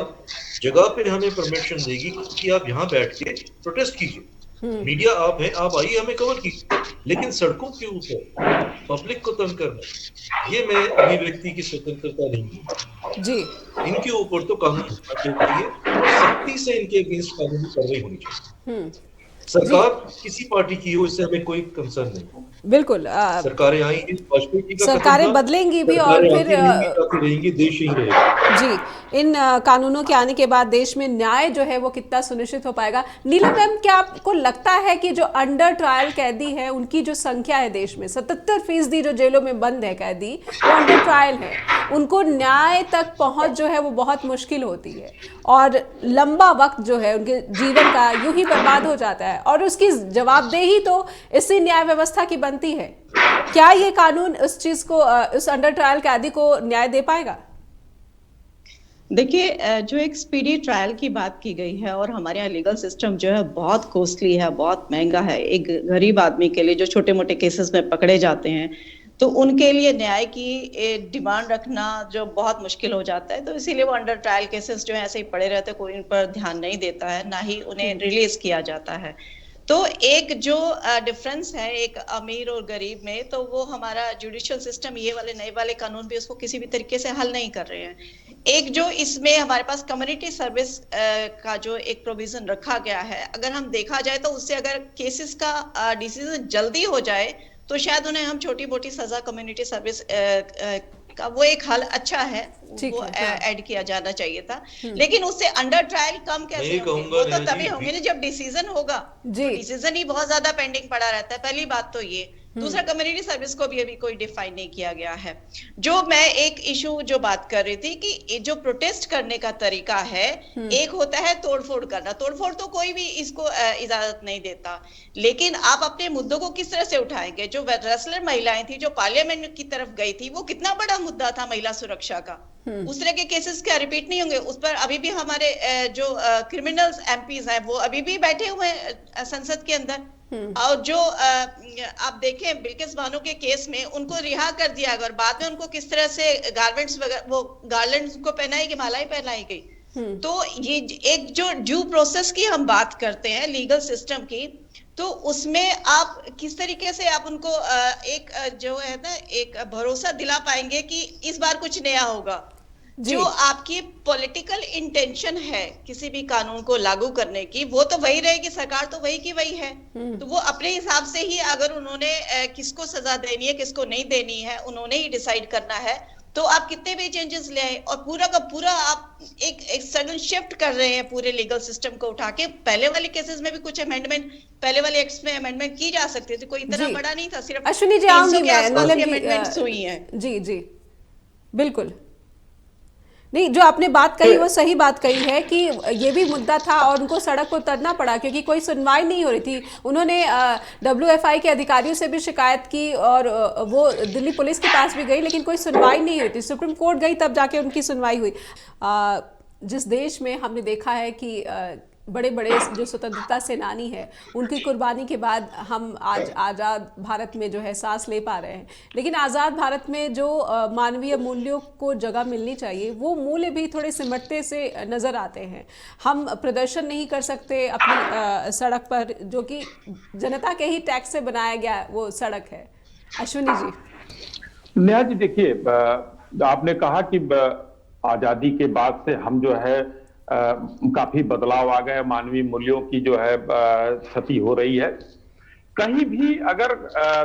जगह पे हमें परमिशन देगी कि आप यहाँ बैठ के प्रोटेस्ट कीजिए। मीडिया आप हैं, आप आइए, हमें कवर कीजिए, लेकिन सड़कों के ऊपर पब्लिक को तंग करना, ये मैं अभिव्यक्ति की स्वतंत्रता नहीं है जी। इनके ऊपर तो कानून होना चाहिए और सख्ती से इनके अगेंस्ट कानूनी कार्रवाई होनी चाहिए। सरकार किसी पार्टी की हो, इससे हमें कोई कंसर्न नहीं। बिल्कुल सरकारें आई, वाजपेयी जी का सरकारें बदलेंगी भी और फिर रहेंगी, देश ही रहेगा। जी। इन कानूनों के आने के बाद देश में न्याय जो है वो कितना सुनिश्चित हो पाएगा? नीलम मैम, क्या आपको लगता है कि जो अंडर ट्रायल कैदी है उनकी जो संख्या है देश में, 77% जो जेलों में बंद है कैदी, वो अंडर ट्रायल है, उनको न्याय तक पहुंच जो है वो बहुत मुश्किल होती है और लंबा वक्त जो है उनके जीवन का यूं ही बर्बाद हो जाता है और उसकी जवाबदेही तो इसी न्याय व्यवस्था की बनती है। क्या ये कानून उस चीज को, उस अंडर ट्रायल कैदी को न्याय दे पाएगा? देखिए, जो एक स्पीडी ट्रायल की बात की गई है और हमारे यहाँ लीगल सिस्टम जो है बहुत कॉस्टली है, बहुत महंगा है। एक गरीब आदमी के लिए जो छोटे मोटे केसेस में पकड़े जाते हैं तो उनके लिए न्याय की डिमांड रखना जो बहुत मुश्किल हो जाता है, तो इसीलिए वो अंडर ट्रायल केसेस जो है ऐसे ही पड़े रहते हैं, कोई इन पर ध्यान नहीं देता है, ना ही उन्हें रिलीज किया जाता है। तो एक जो डिफरेंस है एक अमीर और गरीब में, तो वो हमारा जुडिशियल सिस्टम, ये वाले नए वाले कानून भी उसको किसी भी तरीके से हल नहीं कर रहे हैं। एक जो इसमें हमारे पास कम्युनिटी सर्विस का जो एक प्रोविजन रखा गया है, अगर हम देखा जाए तो उससे अगर केसेस का डिसीजन जल्दी हो जाए तो शायद उन्हें हम छोटी मोटी सजा कम्युनिटी सर्विस का वो एक हल अच्छा है, वो ऐड किया जाना चाहिए था। लेकिन उससे अंडर ट्रायल कम कैसे होंगे? वो तो तभी होंगे ना जब डिसीजन होगा। डिसीजन ही बहुत ज्यादा पेंडिंग पड़ा रहता है, पहली बात तो ये। दूसरा, कम्युनिटी सर्विस को भी अभी कोई डिफाइन नहीं किया गया है। जो मैं एक इशू जो बात कर रही थी कि जो प्रोटेस्ट करने का तरीका है, एक होता है तोड़फोड़ करना। तोड़फोड़ तो कोई भी इसको इजाजत नहीं देता, लेकिन आप अपने मुद्दों को किस तरह से उठाएंगे? जो रेसलर महिलाएं थी जो पार्लियामेंट की तरफ गई थी, वो कितना बड़ा मुद्दा था महिला सुरक्षा का। उस तरह के केसेस क्या रिपीट नहीं होंगे? उस पर अभी भी हमारे जो क्रिमिनल्स एमपीज हैं वो अभी भी बैठे हुए हैं संसद के अंदर। और जो आप देखें बिल्किस बानो के केस में उनको रिहा कर दिया गया और बाद में उनको किस तरह से गारमेंट्स वगैरह, वो गार्लैंड्स को पहनाई गई, मालाएं पहनाई गई। तो ये एक जो ड्यू प्रोसेस की हम बात करते हैं लीगल सिस्टम की, तो उसमें आप किस तरीके से आप उनको एक जो है ना एक भरोसा दिला पाएंगे कि इस बार कुछ नया होगा? जो आपकी पॉलिटिकल इंटेंशन है किसी भी कानून को लागू करने की, वो तो वही रहेगी, सरकार तो वही की वही है। तो वो अपने हिसाब से ही, अगर उन्होंने किसको सजा देनी है किसको नहीं देनी है उन्होंने ही डिसाइड करना है, तो आप कितने भी चेंजेस ले आए और पूरा का पूरा आप एक सडन शिफ्ट कर रहे हैं पूरे लीगल सिस्टम को उठा के। पहले वाले केसेस में भी कुछ अमेंडमेंट, पहले वाले एक्ट्स में अमेंडमेंट की जा सकती थी, कोई इतना बड़ा नहीं था, सिर्फ अश्विनी जी आऊंगी मैं, अमेंडमेंट्स हुई हैं। जी जी बिल्कुल। नहीं, जो आपने बात कही वो सही बात कही है कि ये भी मुद्दा था और उनको सड़क पर उतरना पड़ा क्योंकि कोई सुनवाई नहीं हो रही थी। उन्होंने WFI के अधिकारियों से भी शिकायत की और वो दिल्ली पुलिस के पास भी गई, लेकिन कोई सुनवाई नहीं हुई थी। सुप्रीम कोर्ट गई तब जाके उनकी सुनवाई हुई। जिस देश में हमने देखा है कि बड़े बड़े जो स्वतंत्रता सेनानी है उनकी कुर्बानी के बाद हम आज आज़ाद भारत में जो है सांस ले पा रहे हैं, लेकिन आज़ाद भारत में जो मानवीय मूल्यों को जगह मिलनी चाहिए वो मूल्य भी थोड़े सिमटते से नज़र आते हैं। हम प्रदर्शन नहीं कर सकते अपनी सड़क पर, जो कि जनता के ही टैक्स से बनाया गया वो सड़क है। अश्विनी जी। नेहा जी, देखिए, आपने कहा कि आज़ादी के बाद से हम जो है काफी बदलाव आ गए, मानवीय मूल्यों की जो है क्षति हो रही है। कहीं भी अगर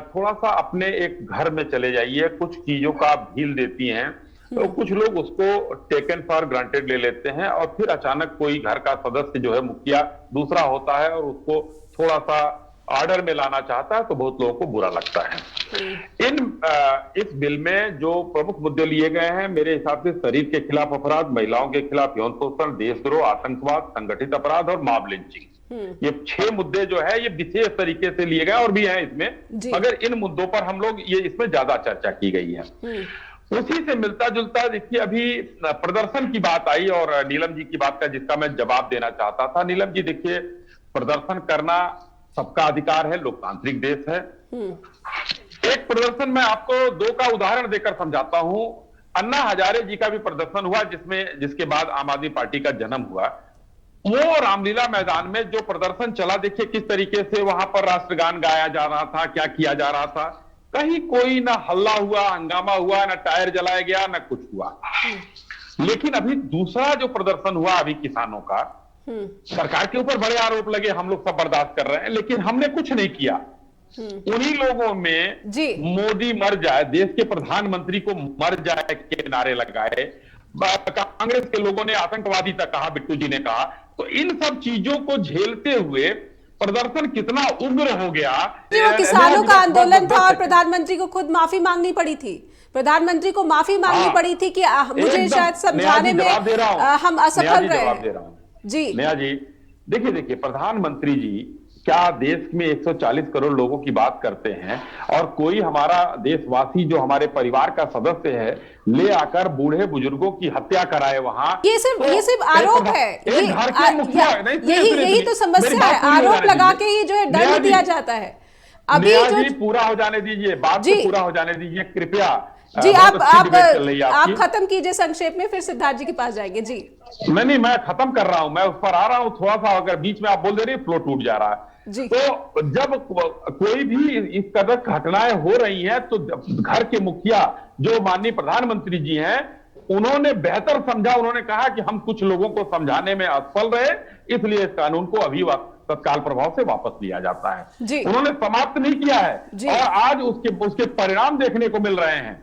थोड़ा सा अपने एक घर में चले जाइए, कुछ चीजों का आप ढील देती हैं तो कुछ लोग उसको टेकन फॉर ग्रांटेड ले लेते हैं और फिर अचानक कोई घर का सदस्य जो है मुखिया दूसरा होता है और उसको थोड़ा सा ऑर्डर में लाना चाहता है तो बहुत लोगों को बुरा लगता है। इस बिल में जो प्रमुख मुद्दे लिए गए हैं मेरे हिसाब से शरीर के खिलाफ अपराध, महिलाओं के खिलाफ यौन शोषण, देशद्रोह, आतंकवाद, संगठित अपराध और मॉब लिंचिंग, ये 6 मुद्दे जो है ये विशेष तरीके से लिए गए और भी हैं इसमें, मगर इन मुद्दों पर हम लोग ये इसमें ज्यादा चर्चा की गई है। उसी से मिलता जुलता देखिए अभी प्रदर्शन की बात आई और नीलम जी की बात का जिसका मैं जवाब देना चाहता था। नीलम जी देखिए, प्रदर्शन करना सबका अधिकार है, लोकतांत्रिक देश है। एक प्रदर्शन मैं आपको 2 का उदाहरण देकर समझाता हूं। अन्ना हजारे जी का भी प्रदर्शन हुआ जिसके बाद आम आदमी पार्टी का जन्म हुआ। वो रामलीला मैदान में जो प्रदर्शन चला, देखिए किस तरीके से वहां पर राष्ट्रगान गाया जा रहा था, क्या किया जा रहा था। कहीं कोई ना हल्ला हुआ, हंगामा हुआ, ना टायर जलाया गया, ना कुछ हुआ। लेकिन अभी दूसरा जो प्रदर्शन हुआ अभी किसानों का, सरकार के ऊपर बड़े आरोप लगे, हम लोग सब बर्दाश्त कर रहे हैं, लेकिन हमने कुछ नहीं किया। उन्हीं लोगों में मोदी मर जाए, देश के प्रधानमंत्री को मर जाए के नारे लगाए, कांग्रेस के लोगों ने आतंकवादी तक कहा, बिट्टू जी ने कहा। तो इन सब चीजों को झेलते हुए प्रदर्शन कितना उग्र हो गया। वो किसानों का आंदोलन था और प्रधानमंत्री को खुद माफी मांगनी पड़ी थी। प्रधानमंत्री को माफी मांगनी पड़ी थी कि मुझे शायद समझाने में हम असफल रहे। जी नया जी, देखिए प्रधानमंत्री जी क्या देश में 140 करोड़ लोगों की बात करते हैं और कोई हमारा देशवासी जो हमारे परिवार का सदस्य है ले आकर बूढ़े बुजुर्गों की हत्या कराए वहां। ये सिर्फ आरोप है, यही तो समस्या है। आरोप लगा के ही जो है दंड दिया जाता है। अभी जो पूरा हो जाने दीजिए, बात को पूरा हो जाने दीजिए कृपया जी। आप खत्म कीजिए संक्षेप में, फिर सिद्धार्थ जी के पास जाएंगे। जी नहीं, मैं खत्म कर रहा हूं, मैं उस पर आ रहा हूं। थोड़ा सा अगर बीच में आप बोल दे रहे फ्लो टूट जा रहा है जी। तो जब कोई भी इस कदर घटनाएं हो रही हैं तो घर के मुखिया जो माननीय प्रधानमंत्री जी हैं उन्होंने बेहतर समझा। उन्होंने कहा कि हम कुछ लोगों को समझाने में असफल रहे, इसलिए इस कानून को अभी तत्काल प्रभाव से वापस लिया जाता है। उन्होंने समाप्त नहीं किया है और आज उसके परिणाम देखने को मिल रहे हैं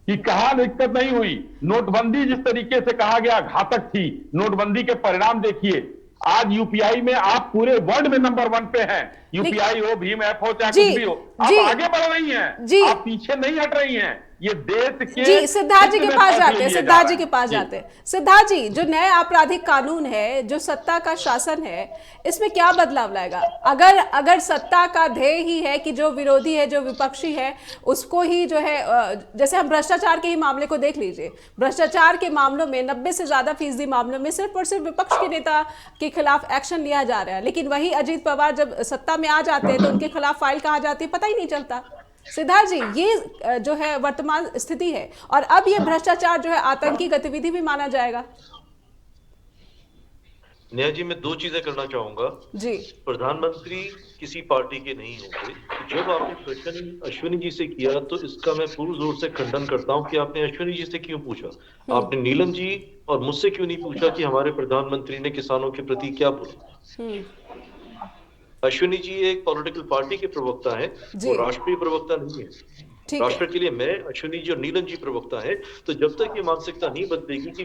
कि कहां दिक्कत नहीं हुई। नोटबंदी जिस तरीके से कहा गया घातक थी, नोटबंदी के परिणाम देखिए। आज यूपीआई में आप पूरे वर्ल्ड में नंबर 1 पे हैं। यूपीआई हो, भीम ऐप हो, चाहे कुछ भी हो, आप आगे बढ़ रही हैं, आप पीछे नहीं हट रही हैं। ये देश के जी सिद्धार्थ जी के पास जाते हैं। सिद्धार्थ जी के पास जाते हैं। सिद्धार्थ जी, जो नया आपराधिक कानून है, जो सत्ता का शासन है, इसमें क्या बदलाव लाएगा? अगर सत्ता का ध्येय ही है कि जो विरोधी है, जो विपक्षी है, उसको ही जो है, जैसे हम भ्रष्टाचार के ही मामले को देख लीजिए। भ्रष्टाचार के मामलों में 90 से ज्यादा फीसदी मामलों में सिर्फ और सिर्फ विपक्ष के नेता के खिलाफ एक्शन लिया जा रहा है, लेकिन वही अजीत पवार जब सत्ता में आ जाते हैं तो उनके खिलाफ फाइल कहाँ जाती है पता ही नहीं चलता। सिद्धार्थ जी, ये जो है वर्तमान स्थिति है और अब ये भ्रष्टाचार जो है आतंकी गतिविधि भी माना जाएगा। नेहा जी, मैं 2 चीजें करना चाहूंगा जी। प्रधानमंत्री किसी पार्टी के नहीं होंगे। जब आपने प्रश्न अश्विनी जी से किया तो इसका मैं पूर्ण जोर से खंडन करता हूं कि आपने अश्विनी जी से क्यों पूछा। आपने नीलम जी और मुझसे क्यों नहीं पूछा कि हमारे प्रधानमंत्री ने किसानों के प्रति क्या बोला। अश्विनी जी एक पॉलिटिकल पार्टी के प्रवक्ता हैं, वो राष्ट्रीय प्रवक्ता नहीं है। राष्ट्र के लिए मैं, अश्विनी जी और नीलम जी प्रवक्ता है। तो जब तक ये मानसिकता नहीं बदलेगी कि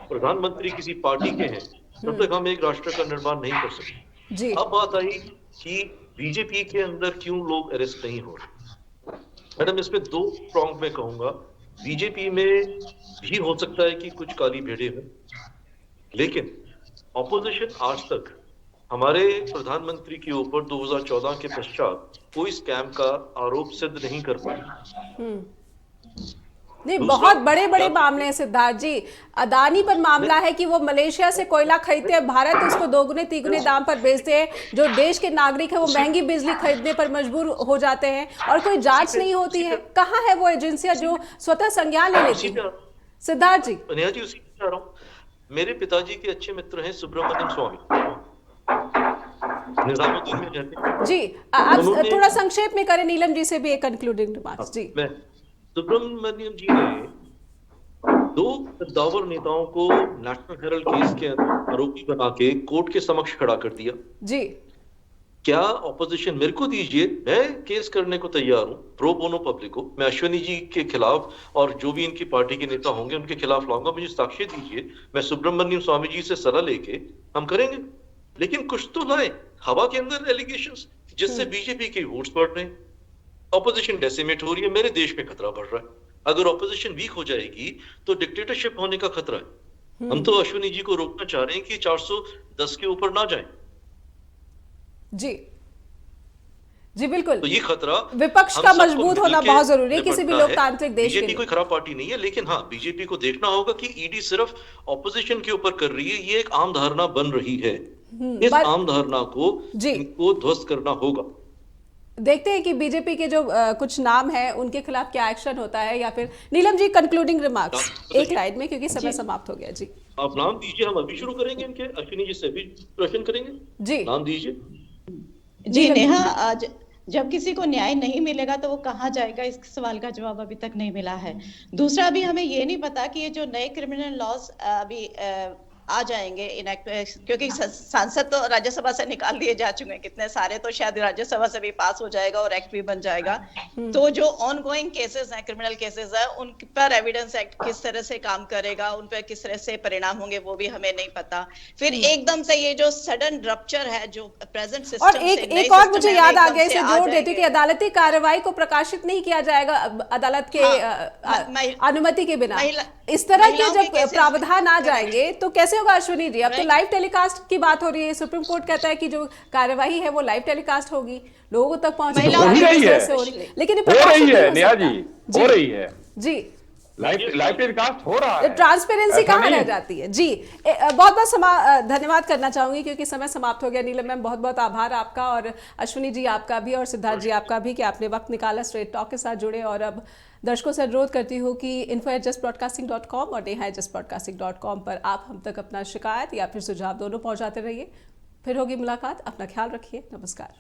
प्रधानमंत्री किसी पार्टी के हैं, तब तक हम एक राष्ट्र का निर्माण नहीं कर सकते। अब बात आई कि बीजेपी के अंदर क्यों लोग अरेस्ट नहीं हो रहे। मैडम, इसमें 2 प्रॉन्ग में कहूंगा। बीजेपी में भी हो सकता है कि कुछ काली भेड़े हों, लेकिन ऑपोजिशन आज तक हमारे प्रधानमंत्री के ऊपर 2014 के पश्चात कोई स्कैम का आरोप सिद्ध नहीं कर पाया। नहीं, बहुत बड़े बड़े मामले हैं सिद्धार्थ जी। अदानी पर मामला है कि वो मलेशिया से कोयला खरीदते हैं, भारत उसको 2 3 दाम पर बेचते हैं। जो देश के नागरिक है वो महंगी बिजली खरीदने पर मजबूर हो जाते हैं और कोई जांच नहीं होती है। कहाँ है वो एजेंसियां जो स्वतः संज्ञान ले लेती हैं? सिद्धार्थ जी, नेहा जी, उसी में रहा हूं। मेरे पिताजी के अच्छे मित्र हैं सुब्रमण्यम स्वामी, निजामुद्दीन में रहते हैं जी। आप थोड़ा संक्षेप में करें, नीलम जी से भी एक कंक्लूडिंग रिमार्क्स जी। सुब्रमण्यम जी ने 2 कद्दावर नेताओं को नेशनल हेरल्ड केस के आरोपी बना के कोर्ट के समक्ष खड़ा कर दिया जी। क्या ऑपोजिशन मेरे को दीजिए, मैं केस करने को तैयार हूं, प्रो बोनो पब्लिको। मैं अश्विनी जी के खिलाफ और जो भी इनकी पार्टी के नेता होंगे उनके खिलाफ लाऊंगा। मुझे साक्ष्य दीजिए, मैं सुब्रमण्यम स्वामी जी से सलाह लेके हम करेंगे, लेकिन कुछ तो लाए। हवा के अंदर एलिगेशंस, जिससे बीजेपी के वोट्स बढ़ रहे हैं, ऑपोजिशन डेसिमेट हो रही है, मेरे देश में खतरा बढ़ रहा है। अगर ऑपोजिशन वीक हो जाएगी तो डिक्टेटरशिप होने का खतरा है। हम तो अश्विनी जी को रोकना चाह रहे हैं कि 410 के ऊपर ना जाएं। जी जी बिल्कुल, तो ये खतरा विपक्ष हम का सबको मजबूत होना मिलके बहुत जरूरी है किसी भी निपटना है। लोकतांत्रिक देश के बीजेपी लिए। कोई खराब पार्टी नहीं है, लेकिन हाँ, बीजेपी को देखना होगा कि ईडी सिर्फ ऑपोजिशन के ऊपर कर रही है, ये एक आम धारणा बन रही है। इस आम धारणा को जी इनको ध्वस्त करना होगा। देखते हैं कि बीजेपी के जो कुछ नाम है उनके खिलाफ क्या एक्शन होता है, या फिर नीलम जी कंक्लूडिंग रिमार्क्स एक लाइन में, क्योंकि समय समाप्त हो गया। जी आप नाम दीजिए, हम अभी शुरू करेंगे इनके, अश्विनी जी से भी प्रश्न करेंगे। जी नाम दीजिए। जी नेहा, आज जब किसी को न्याय नहीं मिलेगा तो वो कहाँ जाएगा, इस सवाल का जवाब अभी तक नहीं मिला है। दूसरा, अभी हमें ये नहीं पता कि ये जो नए क्रिमिनल लॉज अभी आ जाएंगे इनएक्ट, क्योंकि सांसद तो राज्यसभा से निकाल दिए जा चुके हैं कितने सारे, तो शायद राज्यसभा से भी पास हो जाएगा और एक्ट भी बन जाएगा। तो जो ऑन गोइंग केसेस हैं, क्रिमिनल केसेस है, उन पर एविडेंस एक्ट किस तरह से काम करेगा, उन पर किस तरह से परिणाम होंगे, वो भी हमें नहीं पता। फिर एकदम से ये जो सडन रप्चर है जो प्रेजेंट सिस्टम और एक और मुझे याद आ गया, इसे जोड़ देती हूँ कि अदालती कार्रवाई को प्रकाशित नहीं किया जाएगा अदालत के अनुमति के बिना। इस तरह के जब प्रावधान आ जाएंगे तो कैसे होगा अश्विनी जी? अब तो लाइव टेलीकास्ट की बात हो रही है, सुप्रीम कोर्ट कहता है कि जो कार्यवाही है वो लाइव टेलीकास्ट होगी, लोगों तक पहुंचेगी, हो रही है, लेकिन हो रही है नेहा जी, हो रही है जी, लाइव टेलीकास्ट हो रहा है। ट्रांसपेरेंसी कहाँ रह जाती है? जी बहुत बहुत धन्यवाद करना चाहूंगी क्योंकि समय समाप्त हो गया। नीलम मैम, बहुत बहुत आभार आपका, और अश्विनी जी आपका भी, और सिद्धार्थ जी आपका भी कि आपने वक्त निकाला, स्ट्रेट टॉक के साथ जुड़े। और अब दर्शकों से अनुरोध करती हूँ कि info@justbroadcasting.com और neha@justbroadcasting.com पर आप हम तक अपना शिकायत या फिर सुझाव दोनों पहुंचाते रहिए। फिर होगी मुलाकात, अपना ख्याल रखिए, नमस्कार।